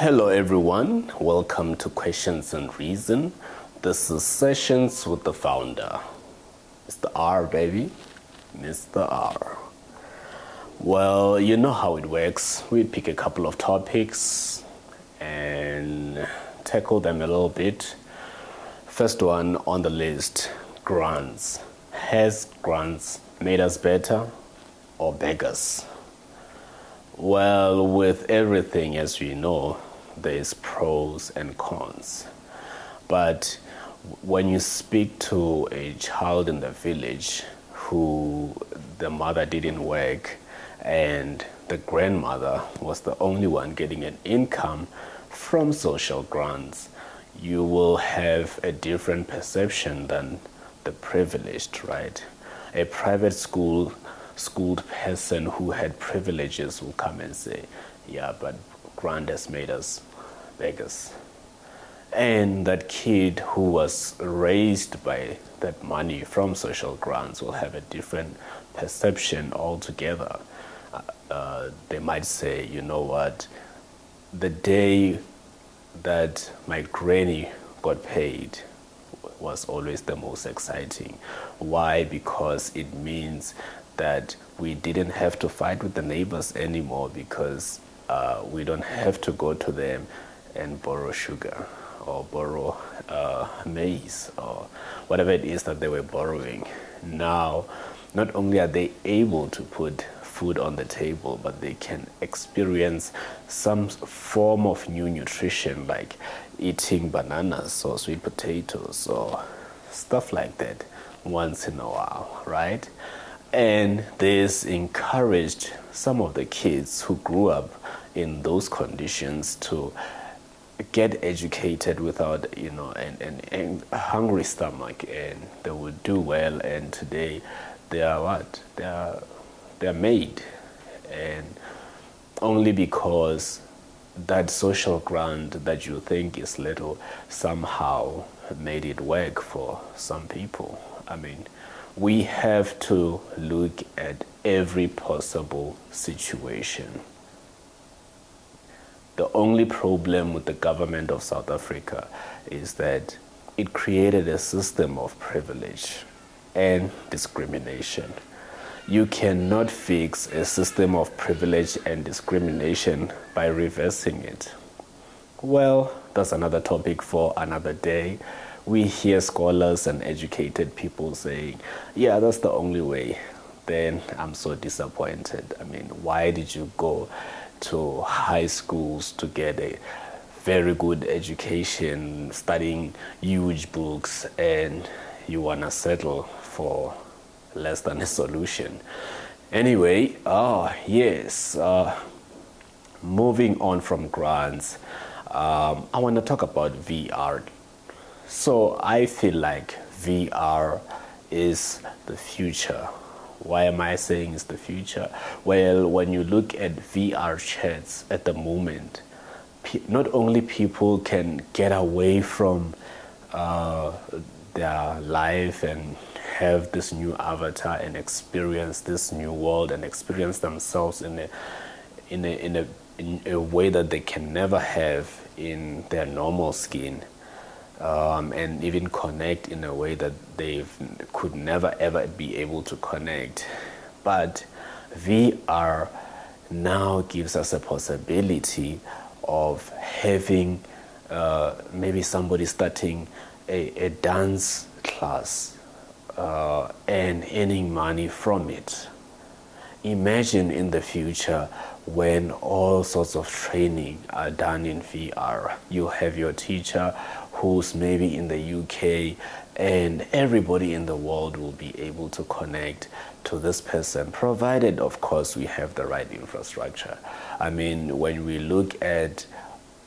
Hello everyone, welcome to Questions and Reason. This is Sessions with the founder, Mr. R, baby, Mr. R. Well, you know how it works. We pick a couple of topics and tackle them a little bit. First one on the list, grants. Has grants made us better or beggars? Well, with everything, as we know, there's pros and cons. But when you speak to a child in the village who the mother didn't work and the grandmother was the only one getting an income from social grants, you will have a different perception than the privileged, right? A private schooled person who had privileges will come and say, yeah, but grant has made us beggars. And that kid who was raised by that money from social grants will have a different perception altogether. They might say, you know what, the day that my granny got paid was always the most exciting. Why? Because it means that we didn't have to fight with the neighbors anymore, because we don't have to go to them and borrow sugar or borrow maize or whatever it is that they were borrowing. Now, not only are they able to put food on the table, but they can experience some form of new nutrition, like eating bananas or sweet potatoes or stuff like that once in a while, right? And this encouraged some of the kids who grew up in those conditions to get educated without, an hungry stomach, and they would do well. And today, they are what? They're made, and only because that social grant that you think is little somehow made it work for some people. I mean, we have to look at every possible situation. The only problem with the government of South Africa is that it created a system of privilege and discrimination. You cannot fix a system of privilege and discrimination by reversing it. Well, that's another topic for another day. We hear scholars and educated people saying, yeah, that's the only way. Then I'm so disappointed. I mean, why did you go to high schools to get a very good education, studying huge books, and you want to settle for less than a solution? Anyway, moving on from grants, I want to talk about VR. So I feel like VR is the future. Why am I saying it's the future? Well, when you look at VR chats at the moment, not only people can get away from their life and have this new avatar and experience this new world and experience themselves in a way that they can never have in their normal skin. And even connect in a way that they could never ever be able to connect. But VR now gives us a possibility of having maybe somebody starting a dance class and earning money from it. Imagine in the future when all sorts of training are done in VR. You have your teacher who's maybe in the UK, and everybody in the world will be able to connect to this person, provided, of course, we have the right infrastructure. I mean, when we look at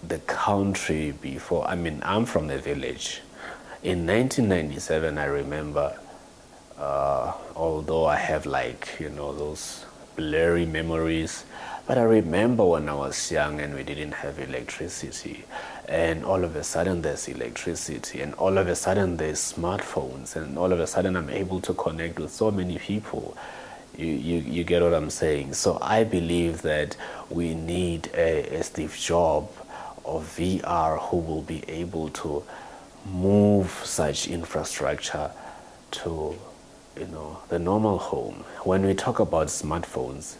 the country before, I mean, I'm from the village. In 1997, I remember, although I have those blurry memories, but I remember when I was young and we didn't have electricity, and all of a sudden there's electricity, and all of a sudden there's smartphones, and all of a sudden I'm able to connect with so many people. You get what I'm saying? So I believe that we need a Steve Jobs of VR who will be able to move such infrastructure to, the normal home. When we talk about smartphones,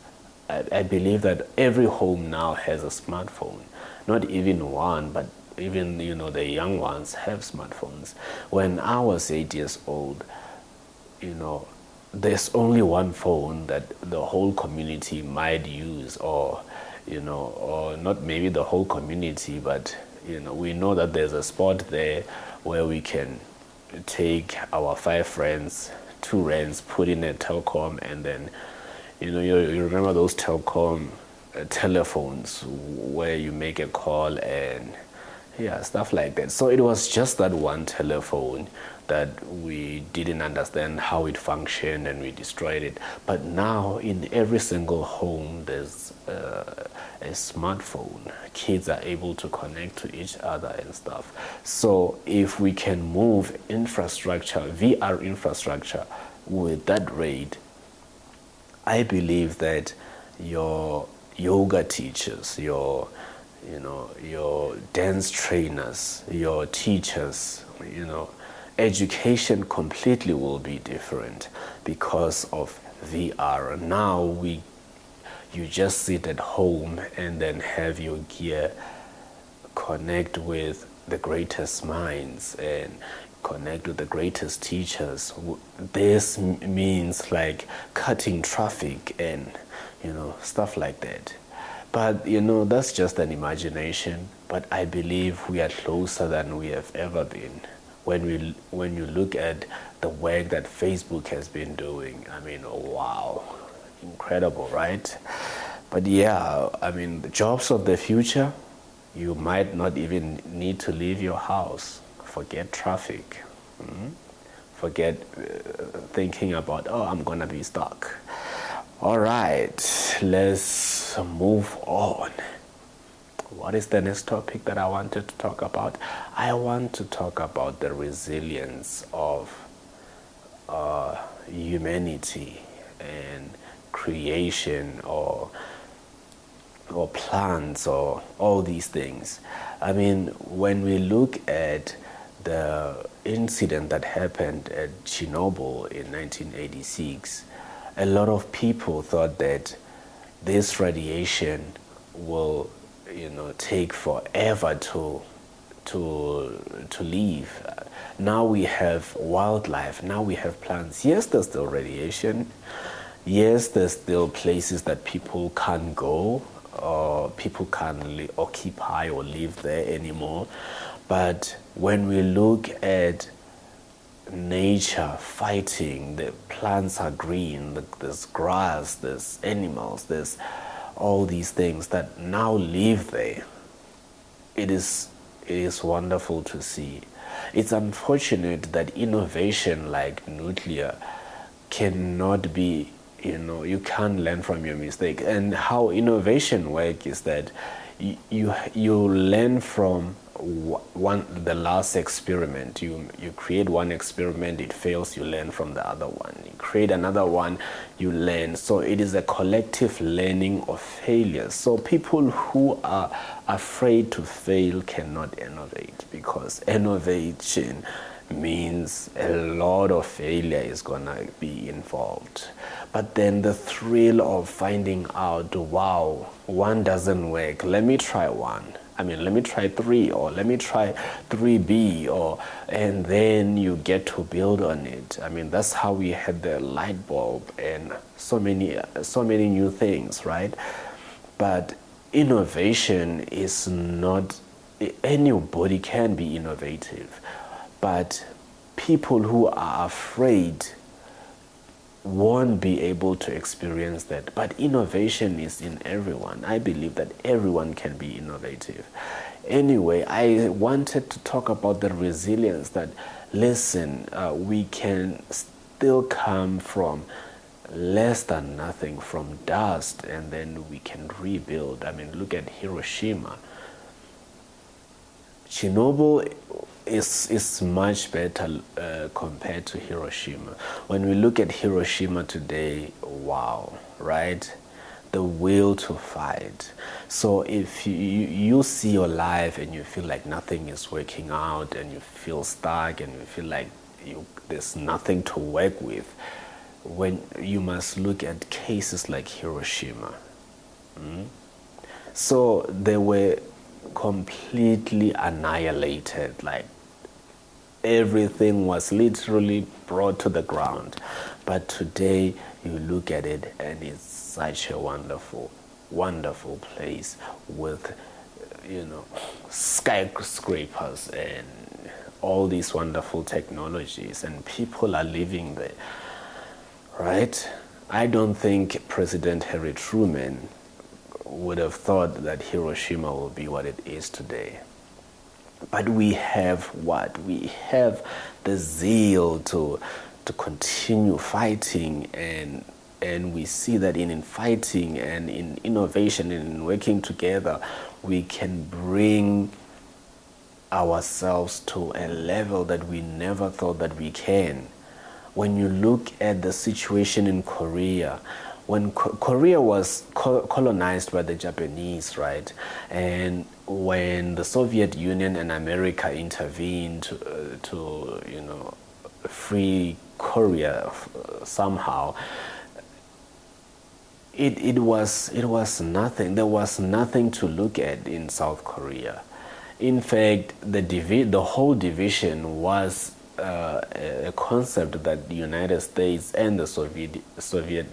I believe that every home now has a smartphone. Not even one, but even, the young ones have smartphones. When I was 8 years old, there's only one phone that the whole community might use, or not maybe the whole community, but we know that there's a spot there where we can take our 5 friends, 2 rands, put in a telecom, and then you remember those telecom telephones where you make a call and stuff like that. So it was just that one telephone that we didn't understand how it functioned, and we destroyed it. But now in every single home there's a smartphone. Kids are able to connect to each other and stuff. So if we can move infrastructure, VR infrastructure, with that rate, I believe that your yoga teachers, your dance trainers, your teachers, education completely will be different because of VR. Now you just sit at home and then have your gear connect with the greatest minds and connect with the greatest teachers. This means like cutting traffic and stuff like that. But that's just an imagination. But I believe we are closer than we have ever been. When you look at the work that Facebook has been doing, I mean, wow, incredible, right? But the jobs of the future, you might not even need to leave your house. Forget traffic. Forget thinking about, I'm gonna be stuck. All right, let's move on. What is the next topic that I wanted to talk about? I want to talk about the resilience of humanity and creation, or plants, or all these things. I mean, when we look at the incident that happened at Chernobyl in 1986, a lot of people thought that this radiation will take forever to leave. Now we have wildlife, now we have plants. Yes, there's still radiation. Yes, there's still places that people can't go, or people can't occupy or live there anymore. But when we look at nature fighting, the plants are green, there's grass, there's animals, there's all these things that now live there. It is wonderful to see. It's unfortunate that innovation like nuclear cannot be, you can't learn from your mistake. And how innovation works is that you learn from the last experiment. You create one experiment, it fails, you learn from the other one. You create another one, you learn. So it is a collective learning of failures. So people who are afraid to fail cannot innovate, because innovation means a lot of failure is gonna be involved. But then the thrill of finding out, wow, one doesn't work, let me try one. Let me try 3, or let me try 3B, and then you get to build on it. That's how we had the light bulb and so many new things, right? But innovation is not, anybody can be innovative, but people who are afraid won't be able to experience that. But innovation is in everyone. I believe that everyone can be innovative. Anyway, I wanted to talk about the resilience that, listen, we can still come from less than nothing, from dust, and then we can rebuild. Look at Hiroshima. Chernobyl is much better compared to Hiroshima. When we look at Hiroshima today, wow, right? the will to fight. So if you see your life and you feel like nothing is working out and you feel stuck and you feel like there's nothing to work with, when you must look at cases like Hiroshima. So they were completely annihilated, like everything was literally brought to the ground. But today you look at it and it's such a wonderful, wonderful place with, skyscrapers and all these wonderful technologies, and people are living there, right? I don't think President Harry Truman would have thought that Hiroshima will be what it is today. But we have what? We have the zeal to continue fighting, and we see that in fighting and in innovation and in working together, we can bring ourselves to a level that we never thought that we can. When you look at the situation in Korea, when Korea was colonized by the Japanese, right? And when the Soviet Union and America intervened to free Korea somehow, it was nothing. There was nothing to look at in South Korea. In fact, the whole division was a concept that the United States and the Soviet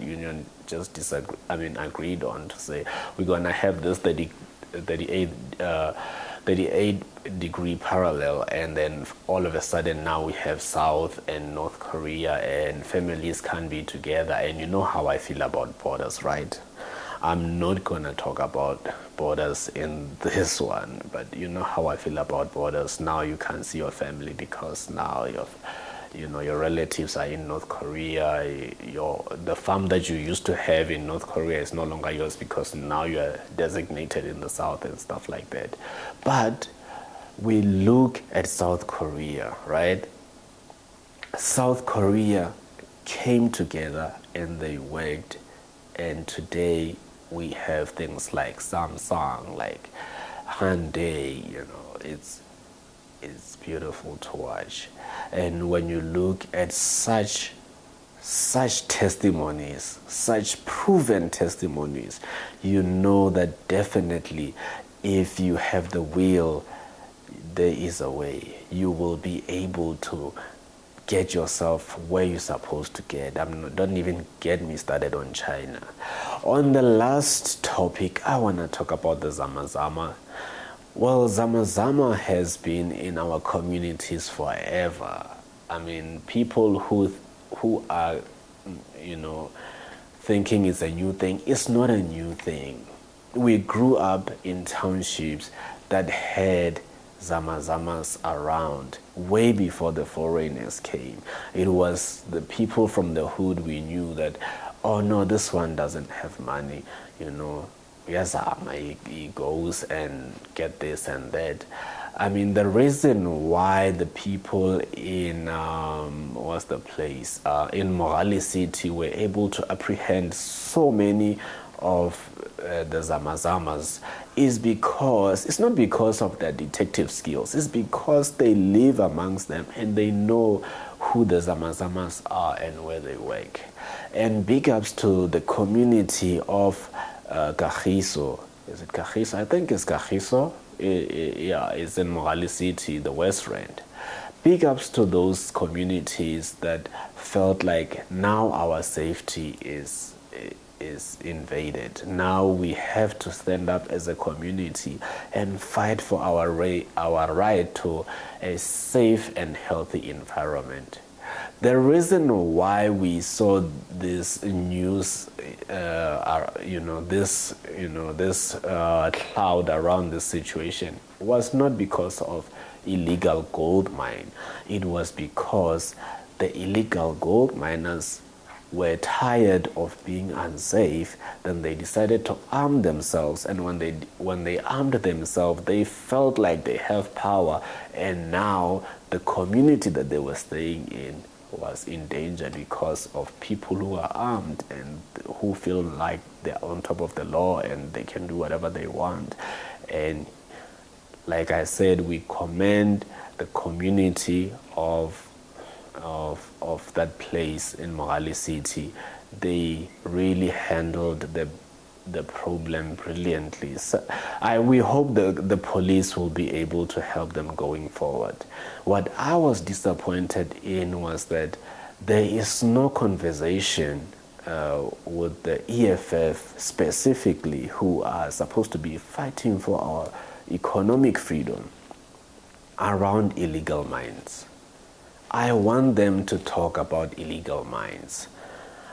Union just agreed on, to say we're gonna have this 38-degree parallel, and then all of a sudden now we have South and North Korea, and families can't be together. And you know how I feel about borders, right? I'm not gonna talk about borders in this one, but you know how I feel about borders. Now you can't see your family because now your relatives are in North Korea. The farm that you used to have in North Korea is no longer yours because now you are designated in the South and stuff like that. But we look at South Korea, right? South Korea came together and they worked, and today we have things like Samsung, like Hyundai. It's beautiful to watch. And when you look at such testimonies, such proven testimonies, you know that definitely if you have the will, there is a way. You will be able to get yourself where you're supposed to get. Don't even get me started on China. On the last topic, I want to talk about the Zama Zama. Well, Zama Zama has been in our communities forever. I mean, people who are, thinking it's a new thing. It's not a new thing. We grew up in townships that had Zama Zamas around way before the foreigners came. It was the people from the hood. We knew that, oh no, this one doesn't have money, Zama, he goes and get this and that. I mean, the reason why the people in in Morale City were able to apprehend so many of the Zama Zamas is because, it's not because of their detective skills, it's because they live amongst them and they know who the Zama Zamas are and where they work. And big ups to the community of Kagiso. Is it Kagiso? I think it's Kagiso. Yeah, it's in Morale City, the West Rand. Big ups to those communities that felt like now our safety is invaded. Now we have to stand up as a community and fight for our right to a safe and healthy environment. The reason why we saw this news, this cloud around this situation was not because of illegal gold mine. It was because the illegal gold miners were tired of being unsafe. Then they decided to arm themselves, and when they armed themselves, they felt like they have power, and now the community that they were staying in was in danger because of people who are armed and who feel like they're on top of the law and they can do whatever they want. And like I said, we commend the community of that place in Mogale City. They really handled the problem brilliantly. So we hope the police will be able to help them going forward. What I was disappointed in was that there is no conversation with the EFF specifically, who are supposed to be fighting for our economic freedom, around illegal mines. I want them to talk about illegal mines.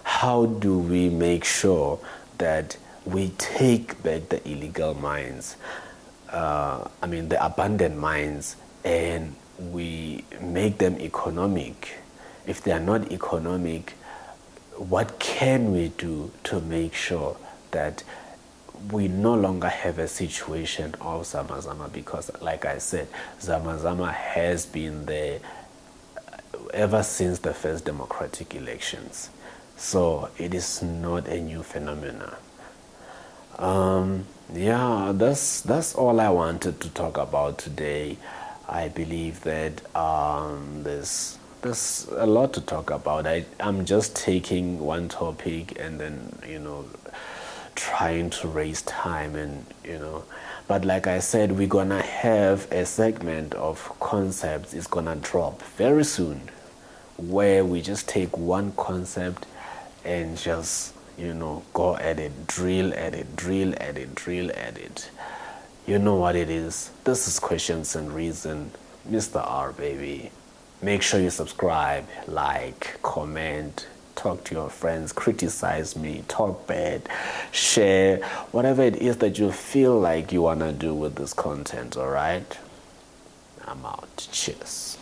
How do we make sure that we take back the illegal mines, the abandoned mines, and we make them economic? If they are not economic, what can we do to make sure that we no longer have a situation of Zama Zama? Because like I said, Zama Zama has been there ever since the first democratic elections. So it is not a new phenomenon. Yeah, that's all I wanted to talk about today. I believe that there's a lot to talk about. I'm just taking one topic and then, trying to raise time and, But like I said, we're gonna have a segment of concepts. It's gonna drop very soon, where we just take one concept and just, go at it, drill at it, drill at it, drill at it. You know what it is. This is Questions and Reason, Mr. R, baby. Make sure you subscribe, like, comment, talk to your friends, criticize me, talk bad, share, whatever it is that you feel like you want to do with this content, all right? I'm out. Cheers.